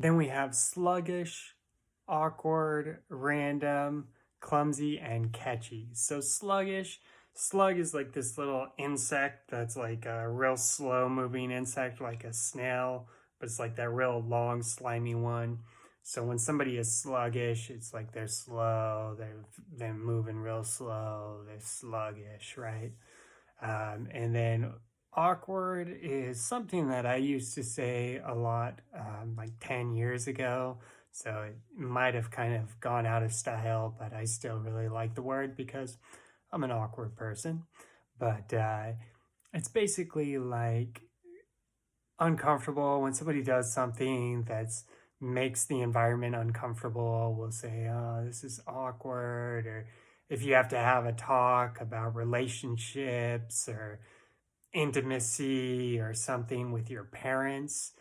Then we have sluggish, awkward, random, clumsy, and catchy. So slug is like this little insect that's like a real slow moving insect, like a snail, but it's like that real long, slimy one. So when somebody is sluggish, it's like they're slow, they're moving real slow, they're sluggish, right? And then awkward is something that I used to say a lot like 10 years ago. So it might have kind of gone out of style, but I still really like the word because I'm an awkward person. But it's basically like uncomfortable when somebody does something that's makes the environment uncomfortable. We'll say, oh, this is awkward. Or if you have to have a talk about relationships or intimacy or something with your parents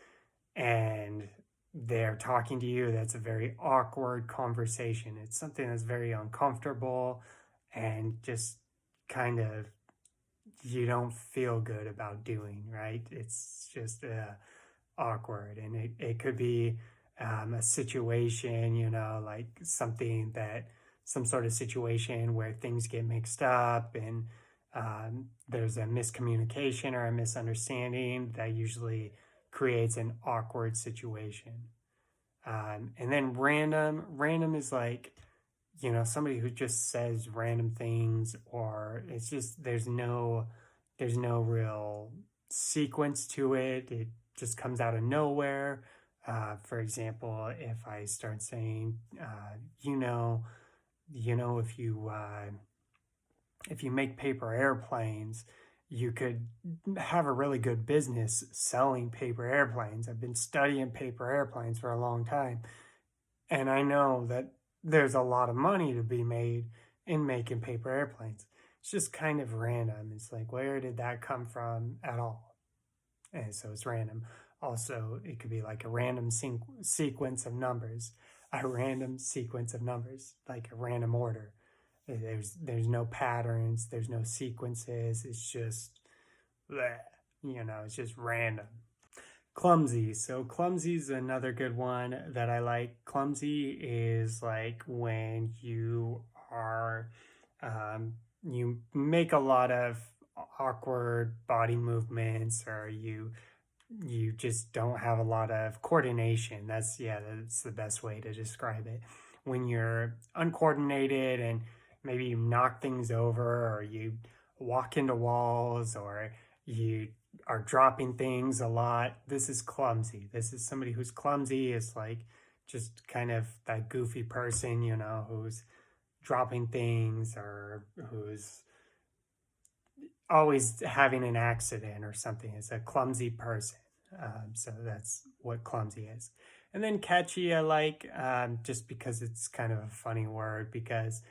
and they're talking to you, that's a very awkward conversation. It's something that's very uncomfortable and just kind of you don't feel good about doing, right? It's just awkward. And it could be a situation, like some sort of situation where things get mixed up and there's a miscommunication or a misunderstanding that usually creates an awkward situation. And then random is like, somebody who just says random things, or it's just there's no real sequence to it. It just comes out of nowhere. For example, if I start saying, if you make paper airplanes, you could have a really good business selling paper airplanes. I've been studying paper airplanes for a long time, and I know that there's a lot of money to be made in making paper airplanes. It's just kind of random. It's like, where did that come from at all? And so it's random. Also, it could be like a random sequence of numbers, a random sequence of numbers, like a random order. There's no patterns, there's no sequences. It's just, bleh, it's just random. Clumsy. So clumsy is another good one that I like. Clumsy is like when you make a lot of awkward body movements, or you just don't have a lot of coordination. That's the best way to describe it. When you're uncoordinated and maybe you knock things over, or you walk into walls, or you are dropping things a lot. This is clumsy. This is somebody who's clumsy, is like just kind of that goofy person, who's dropping things or who's always having an accident or something. Is a clumsy person. So that's what clumsy is. And then catchy, I like just because it's kind of a funny word, because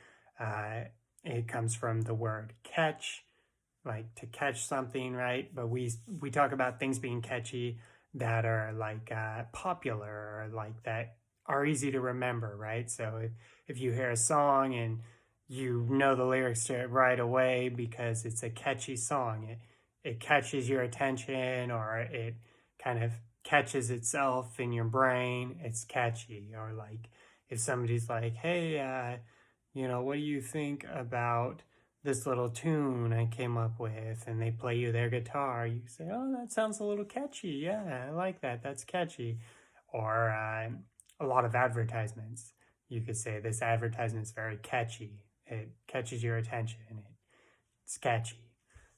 it comes from the word catch, like to catch something, right? But we talk about things being catchy that are like popular, or like that are easy to remember, right? So if you hear a song and you know the lyrics to it right away because it's a catchy song, it catches your attention, or it kind of catches itself in your brain, it's catchy. Or like if somebody's like, hey, what do you think about this little tune I came up with, and they play you their guitar, you say, oh, that sounds a little catchy. Yeah, I like that. That's catchy. Or a lot of advertisements. You could say this advertisement is very catchy. It catches your attention. It's catchy.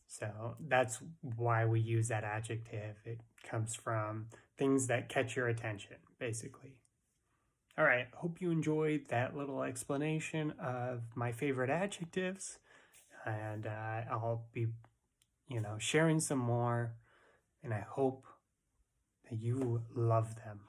So that's why we use that adjective. It comes from things that catch your attention, basically. All right, hope you enjoyed that little explanation of my favorite adjectives. And I'll be, sharing some more, and I hope that you love them.